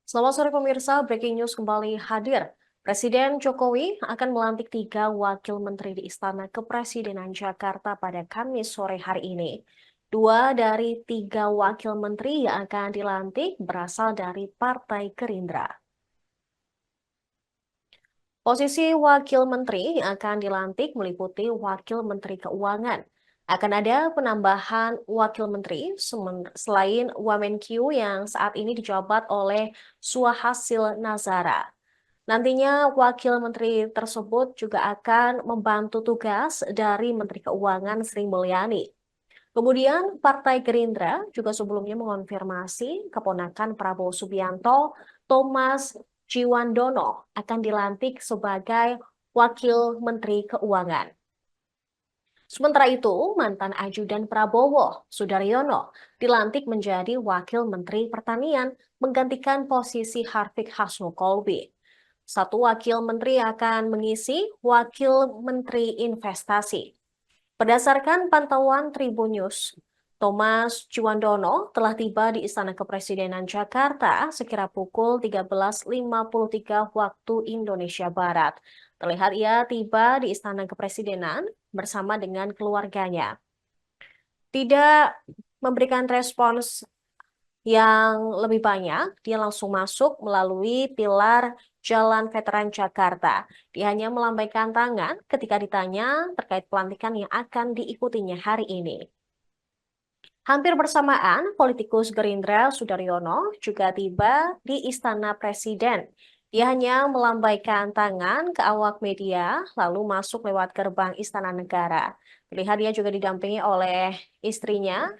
Selamat sore pemirsa, breaking news kembali hadir. Presiden Jokowi akan melantik 3 wakil menteri di Istana Kepresidenan Jakarta pada Kamis sore hari ini. 2 dari 3 wakil menteri yang akan dilantik berasal dari Partai Gerindra. Posisi wakil menteri yang akan dilantik meliputi wakil menteri keuangan. Akan ada penambahan wakil menteri selain Wamenkyu yang saat ini dijabat oleh Suhasil Nazara. Nantinya wakil menteri tersebut juga akan membantu tugas dari Menteri Keuangan Sri Mulyani. Kemudian Partai Gerindra juga sebelumnya mengonfirmasi keponakan Prabowo Subianto, Thomas Ciwandono akan dilantik sebagai Wakil Menteri Keuangan. Sementara itu, mantan ajudan Prabowo, Sudaryono, dilantik menjadi Wakil Menteri Pertanian menggantikan posisi Harfiq Hasnu Kolbi. Satu wakil menteri akan mengisi Wakil Menteri Investasi. Berdasarkan pantauan Tribun News, Thomas Ciwandono telah tiba di Istana Kepresidenan Jakarta sekira pukul 13.53 waktu Indonesia Barat. Terlihat ia tiba di Istana Kepresidenan bersama dengan keluarganya. Tidak memberikan respons yang lebih banyak, dia langsung masuk melalui pilar Jalan Veteran Jakarta. Dia hanya melambaikan tangan ketika ditanya terkait pelantikan yang akan diikutinya hari ini. Hampir bersamaan, politikus Gerindra Sudaryono juga tiba di Istana Presiden. Dia hanya melambaikan tangan ke awak media, lalu masuk lewat gerbang Istana Negara. Terlihat dia juga didampingi oleh istrinya,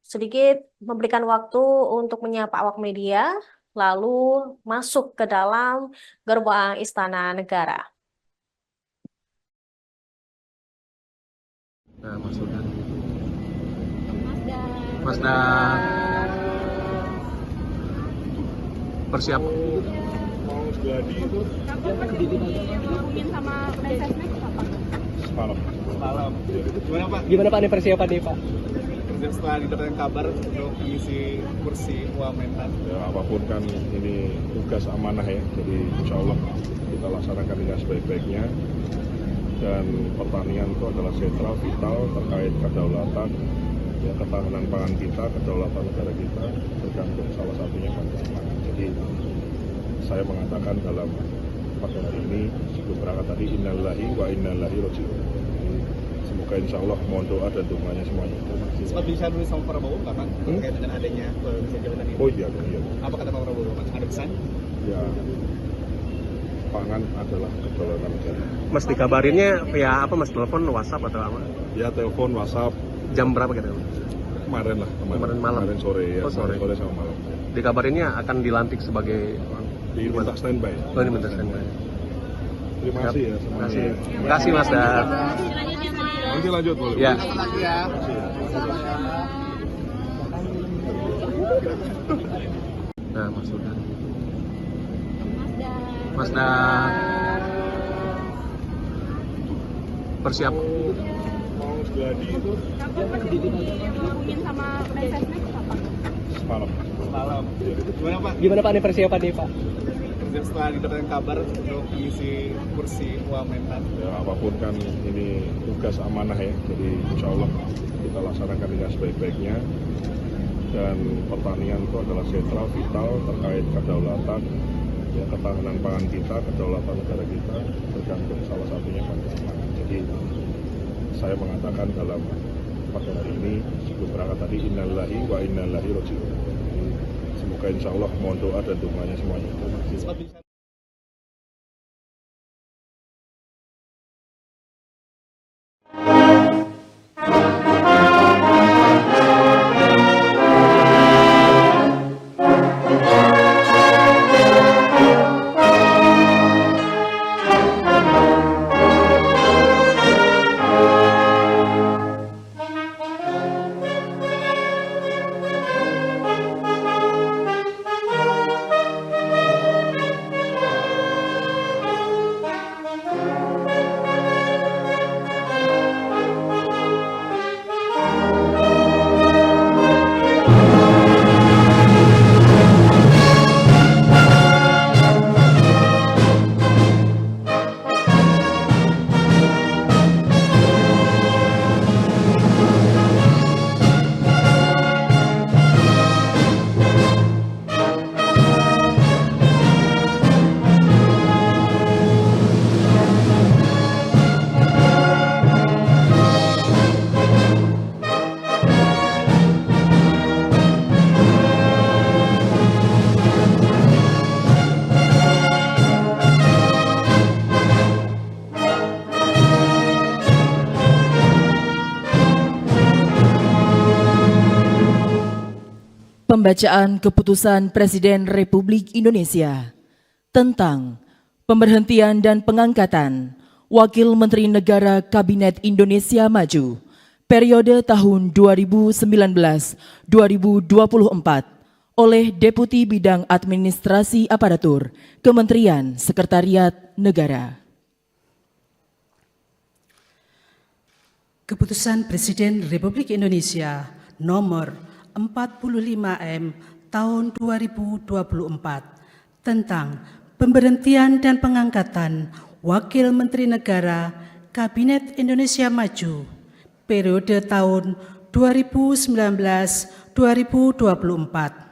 sedikit memberikan waktu untuk menyapa awak media, lalu masuk ke dalam gerbang Istana Negara. Nah, maksudnya Mazda persiapan mau jadi itu kapan Mas diomongin sama Mensesnek kapan? semalam. Gimana Pak nih persiapannya Pak? Dan setelah didapatkan kabar untuk mengisi kursi Wamentan. Ya, apapun kan ini tugas amanah ya, jadi insya Allah kita laksanakan dengan sebaik-baiknya. Dan pertanian itu adalah sentral vital terkait kedaulatan, ya, ketahanan pangan kita, kedaulatan negara kita tergantung salah satunya pada pangan. Jadi saya mengatakan dalam pada hari ini sebelum berangkat tadi innalillahi wa inna ilaihi raji'un. Semoga insya Allah mohon doa dan dukungannya semuanya. Sempat bicara dulu sama Prabowo nggak Pak terkait dengan adanya pengisian jabatan ini? Oh iya, iya. Apa kata Pak Prabowo Pak? Ada pesan? Ya, pangan adalah kedaulatan negara. Mas dikabarinnya via apa Mas? Telepon, WhatsApp atau apa? Ya telepon, WhatsApp, Jam berapa kira? kemarin lah, Kemarin malam? kemarin sore ya, Oh, sore. sore sama malam. Dikabarinnya akan dilantik sebagai Diminta standby. Oh, ini bentar standby. Terima kasih ya Terima kasih. semuanya. Terima kasih Mas Dan. Nanti lanjut boleh. Ya. Nah, maksudnya Mazda persiapan Mau jadi itu Kapan Mas diomongin sama Mensesnek kapan? semalam. Gimana Pak nih persiapannya Pak? dan setelah didapatkan kabar untuk mengisi kursi Wamentan? Ya, apapun kan ini tugas amanah ya, jadi insya Allah kita laksanakan dengan sebaik-baiknya. Dan pertanian itu adalah sentral vital terkait kedaulatan, ya, ketahanan pangan kita, kedaulatan negara kita tergantung salah satunya pada pangan. Jadi saya mengatakan dalam pada hari ini sebelum berangkat tadi innalillahi wa inna ilaihi raji'un. Jadi, semoga insya Allah mohon doa dan dukungannya semuanya. Sempat bicara pembacaan keputusan Presiden Republik Indonesia tentang pemberhentian dan pengangkatan Wakil Menteri Negara Kabinet Indonesia Maju periode tahun 2019-2024 oleh Deputi Bidang Administrasi Aparatur Kementerian Sekretariat Negara. Keputusan Presiden Republik Indonesia nomor 45M tahun 2024 tentang pemberhentian dan pengangkatan Wakil Menteri Negara Kabinet Indonesia Maju periode tahun 2019-2024.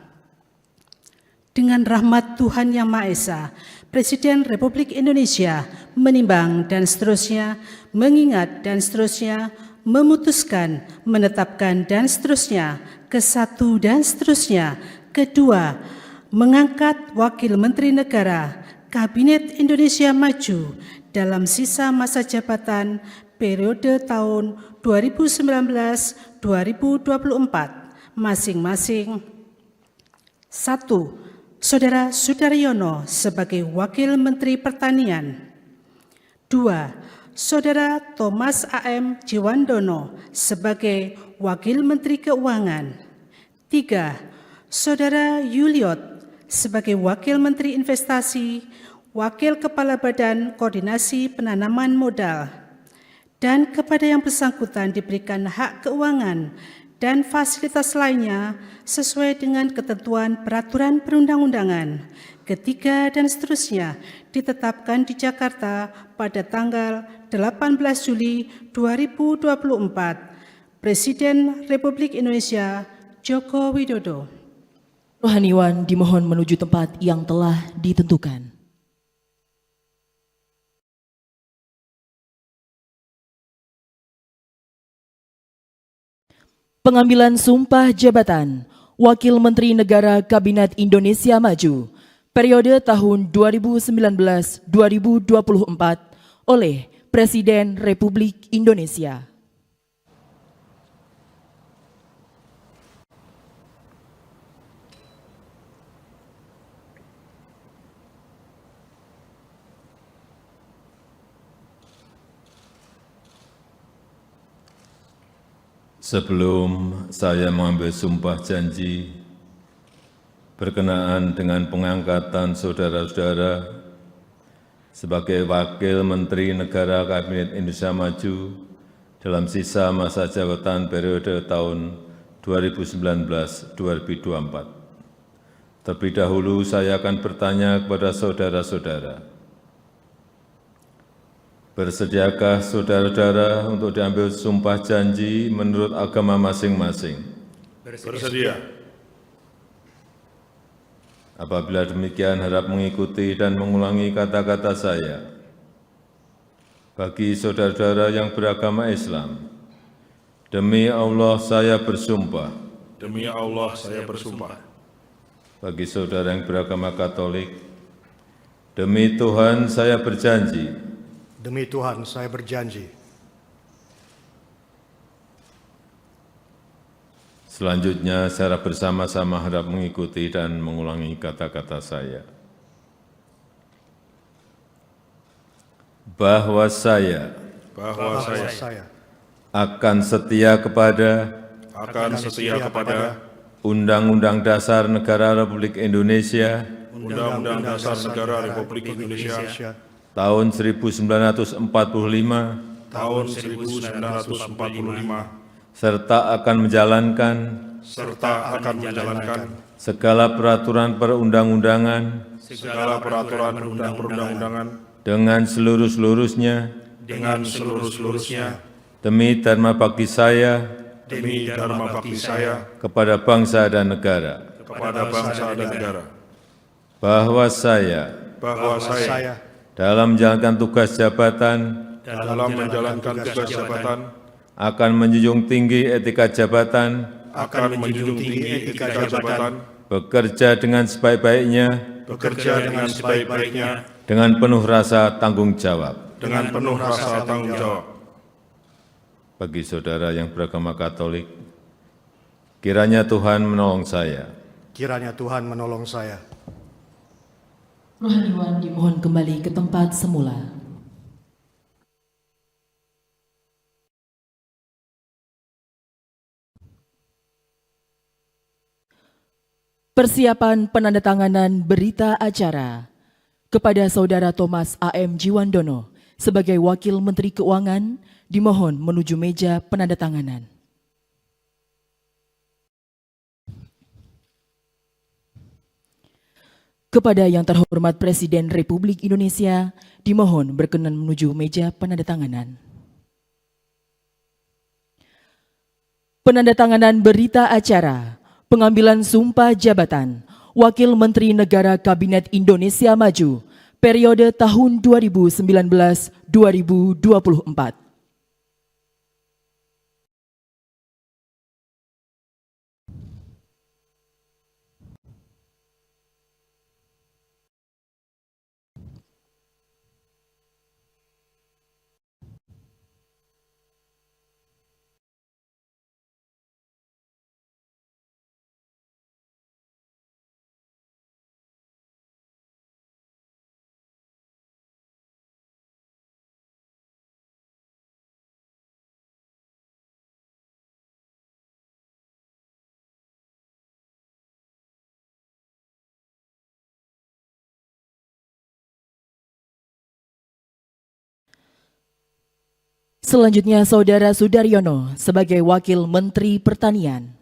Dengan rahmat Tuhan Yang Maha Esa, Presiden Republik Indonesia menimbang dan seterusnya, mengingat dan seterusnya, memutuskan, menetapkan dan seterusnya, ke-1 dan seterusnya, kedua, mengangkat Wakil Menteri Negara Kabinet Indonesia Maju dalam sisa masa jabatan periode tahun 2019-2024 masing-masing. 1. Saudara Sudaryono sebagai Wakil Menteri Pertanian. 2. Saudara Thomas A.M. Jiwandono sebagai Wakil Menteri Keuangan. 3. Saudara Yuliot sebagai Wakil Menteri Investasi, Wakil Kepala Badan Koordinasi Penanaman Modal, dan kepada yang bersangkutan diberikan hak keuangan dan fasilitas lainnya sesuai dengan ketentuan peraturan perundang-undangan. Ketiga dan seterusnya ditetapkan di Jakarta pada tanggal 18 Juli 2024. Presiden Republik Indonesia Joko Widodo. Rohaniwan dimohon menuju tempat yang telah ditentukan. Pengambilan sumpah jabatan Wakil Menteri Negara Kabinet Indonesia Maju periode tahun 2019-2024 oleh Presiden Republik Indonesia. Sebelum saya mengambil sumpah janji berkenaan dengan pengangkatan saudara-saudara sebagai Wakil Menteri Negara Kabinet Indonesia Maju dalam sisa masa jabatan periode tahun 2019-2024. Terlebih dahulu saya akan bertanya kepada saudara-saudara, bersediakah saudara-saudara untuk diambil sumpah janji menurut agama masing-masing? Bersedia. Apabila demikian, harap mengikuti dan mengulangi kata-kata saya. Bagi saudara-saudara yang beragama Islam, demi Allah saya bersumpah. Demi Allah saya bersumpah. Bagi saudara yang beragama Katolik, demi Tuhan saya berjanji. Demi Tuhan saya berjanji. Selanjutnya, secara bersama-sama harap mengikuti dan mengulangi kata-kata saya. Bahwa saya akan setia kepada Undang-Undang Dasar Negara Republik Indonesia Undang-Undang Dasar Negara Republik Indonesia tahun 1945 serta akan menjalankan segala peraturan perundang-undangan dengan seluruh-seluruhnya demi dharma bakti saya kepada bangsa dan negara. Bahwa saya dalam menjalankan tugas jabatan akan menjunjung tinggi etika jabatan, bekerja dengan sebaik-baiknya, dengan penuh rasa tanggung jawab. Bagi saudara yang beragama Katolik, kiranya Tuhan menolong saya. Kiranya Tuhan menolong saya. Rohaniwan dimohon kembali ke tempat semula. Persiapan penandatanganan berita acara kepada Saudara Thomas A.M. Jiwandono sebagai Wakil Menteri Keuangan dimohon menuju meja penandatanganan. Kepada yang terhormat Presiden Republik Indonesia dimohon berkenan menuju meja penandatanganan. Penandatanganan berita acara pengambilan sumpah jabatan Wakil Menteri Negara Kabinet Indonesia Maju periode tahun 2019-2024. Selanjutnya Saudara Sudaryono sebagai Wakil Menteri Pertanian.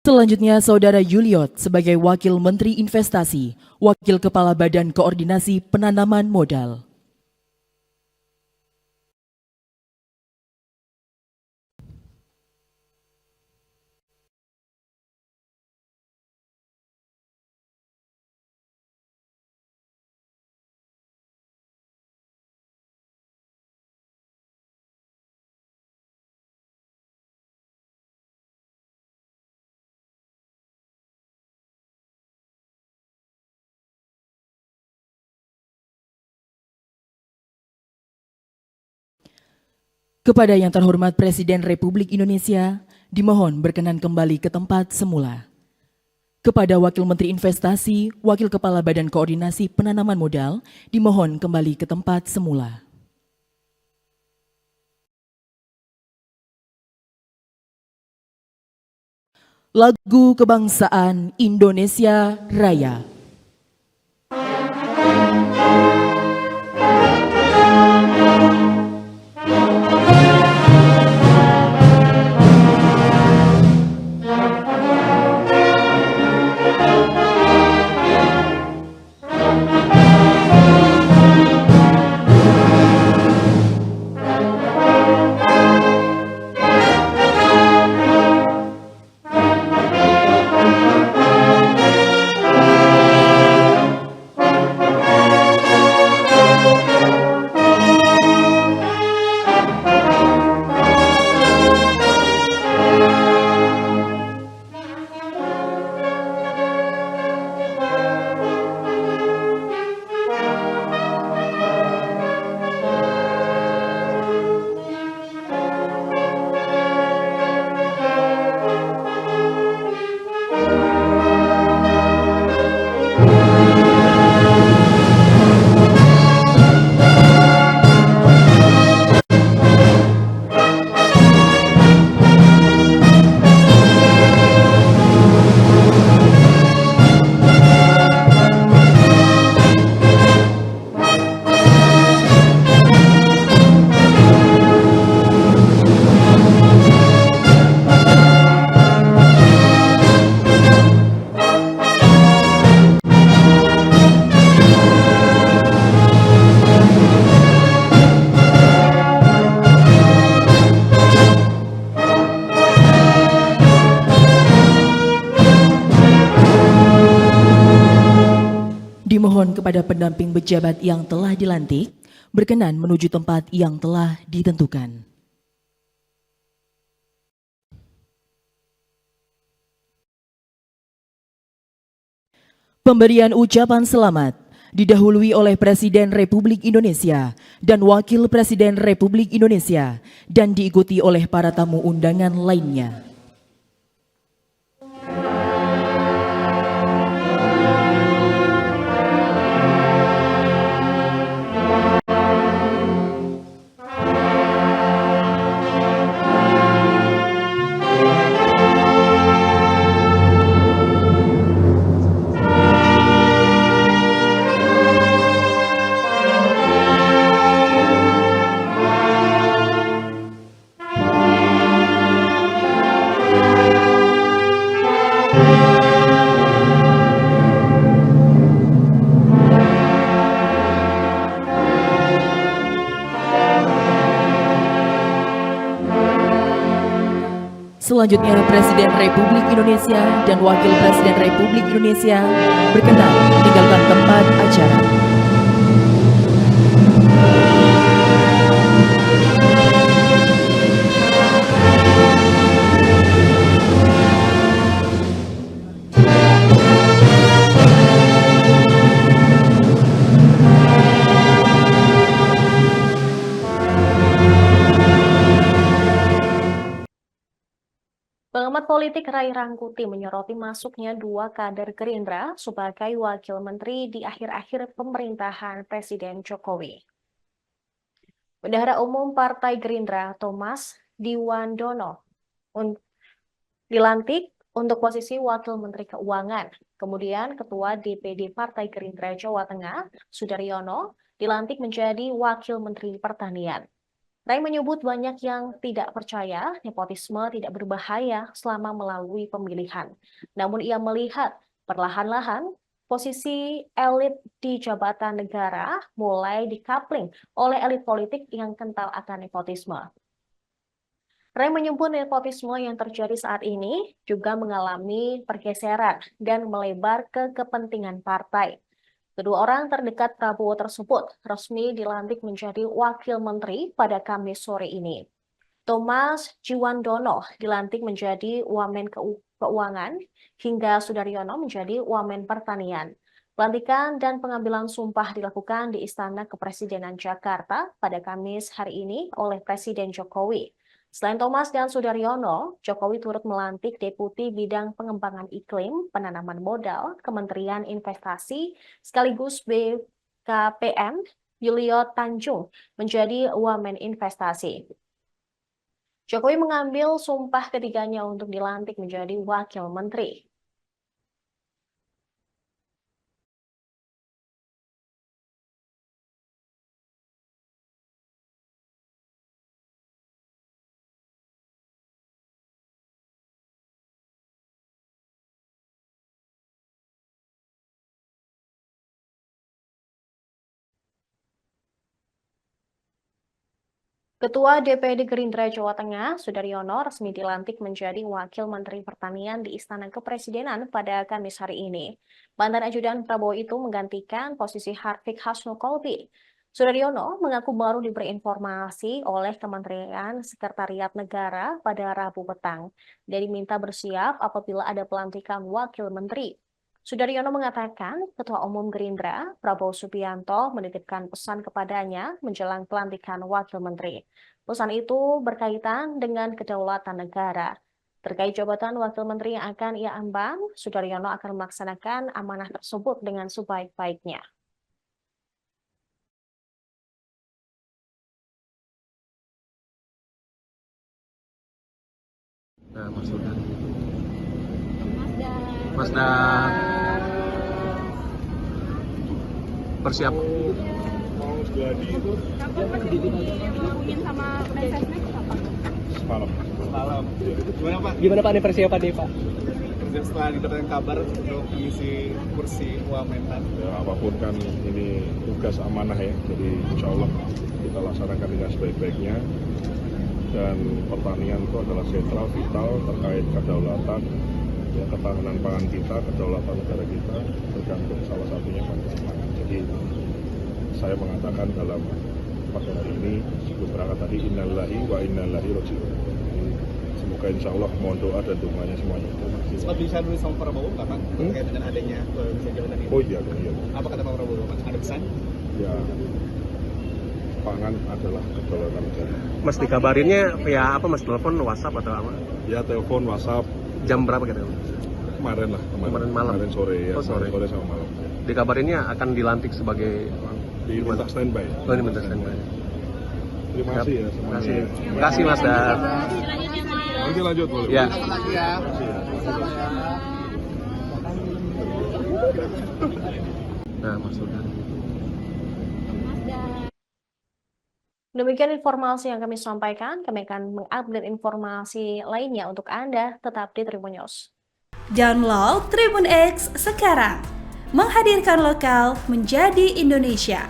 Selanjutnya Saudara Yuliot sebagai Wakil Menteri Investasi, Wakil Kepala Badan Koordinasi Penanaman Modal. Kepada yang terhormat Presiden Republik Indonesia, dimohon berkenan kembali ke tempat semula. Kepada Wakil Menteri Investasi, Wakil Kepala Badan Koordinasi Penanaman Modal, dimohon kembali ke tempat semula. Lagu Kebangsaan Indonesia Raya. kepada pendamping pejabat yang telah dilantik berkenan menuju tempat yang telah ditentukan. Pemberian ucapan selamat didahului oleh Presiden Republik Indonesia dan Wakil Presiden Republik Indonesia dan diikuti oleh para tamu undangan lainnya. Selanjutnya, Presiden Republik Indonesia dan Wakil Presiden Republik Indonesia berkenan meninggalkan tempat acara. Pengamat politik Ray Rangkuti menyoroti masuknya 2 kader Gerindra sebagai wakil menteri di akhir-akhir pemerintahan Presiden Jokowi. Bendahara Umum Partai Gerindra Thomas Diwandono dilantik untuk posisi Wakil Menteri Keuangan. Kemudian Ketua DPD Partai Gerindra Jawa Tengah Sudaryono dilantik menjadi Wakil Menteri Pertanian. Ray menyebut banyak yang tidak percaya nepotisme tidak berbahaya selama melalui pemilihan. Namun ia melihat perlahan-lahan posisi elit di jabatan negara mulai dikapling oleh elit politik yang kental akan nepotisme. Ray menyebut nepotisme yang terjadi saat ini juga mengalami pergeseran dan melebar ke kepentingan partai. Kedua orang terdekat Prabowo tersebut resmi dilantik menjadi wakil menteri pada Kamis sore ini. Thomas Diwandono dilantik menjadi Wamen Keuangan hingga Sudaryono menjadi Wamen Pertanian. Pelantikan dan pengambilan sumpah dilakukan di Istana Kepresidenan Jakarta pada Kamis hari ini oleh Presiden Jokowi. Selain Thomas dan Sudaryono, Jokowi turut melantik Deputi Bidang Pengembangan Iklim, Penanaman Modal, Kementerian Investasi, sekaligus BKPM, Yulio Tanjung, menjadi Wamen Investasi. Jokowi mengambil sumpah ketiganya untuk dilantik menjadi Wakil Menteri. Ketua DPD Gerindra Jawa Tengah, Sudaryono, resmi dilantik menjadi Wakil Menteri Pertanian di Istana Kepresidenan pada Kamis hari ini. Mantan ajudan Prabowo itu menggantikan posisi Harfiq Hasnul Kolbi. Sudaryono mengaku baru diberi informasi oleh Kementerian Sekretariat Negara pada Rabu petang dan diminta bersiap apabila ada pelantikan Wakil Menteri. Sudaryono mengatakan Ketua Umum Gerindra, Prabowo Subianto, menitipkan pesan kepadanya menjelang pelantikan Wakil Menteri. Pesan itu berkaitan dengan kedaulatan negara. Terkait jabatan Wakil Menteri yang akan ia emban, Sudaryono akan melaksanakan amanah tersebut dengan sebaik-baiknya. Mas persiapan. Mau geladi itu Kapan Mas dihubungin sama Mensesnek apa? semalam. Gimana Pak? Gimana Pak nih persiapan nih Pak? Dan setelah didapatkan kabar untuk mengisi kursi Wamenan. Ya, apapun kan ini tugas amanah ya, jadi insya Allah kita laksanakan dengan sebaik-baiknya. Dan pertanian itu adalah sentral, vital terkait kedaulatan, ya, ketahanan pangan kita, kedaulatan negara kita, tergantung salah satunya pada pangan. Jadi saya mengatakan dalam pada hari ini sebelum berangkat tadi innalillahi wa inna ilaihi raji'un. Semoga insya Allah mohon doa dan dukungannya semuanya. Sempat bicara dulu sama Prabowo nggak Pak? Terkait dengan adanya bisa jabatan ini. Oh iya dong, iya. Apa kata Pak Prabowo? Pak? Ada pesan? Ya, pangan adalah kedaulatan negara. Mas dikabarinnya via apa Mas, telepon, WhatsApp atau apa? Ya telepon, WhatsApp, Jam berapa gitu? kemarin lah, Kemarin malam? Kemarin sore ya, Oh, sore. sore sama malam. Dikabarinnya akan dilantik sebagai Diminta standby. Oh, ini bentar standby. Terima kasih ya Terima semuanya. kasih. Terima kasih Mas. Nanti lanjut boleh. Ya. Nah, Mas Sultan. Demikian informasi yang kami sampaikan. Kami akan mengupdate informasi lainnya untuk Anda. Tetap di Tribun News. Download Tribun X sekarang. Menghadirkan lokal menjadi Indonesia.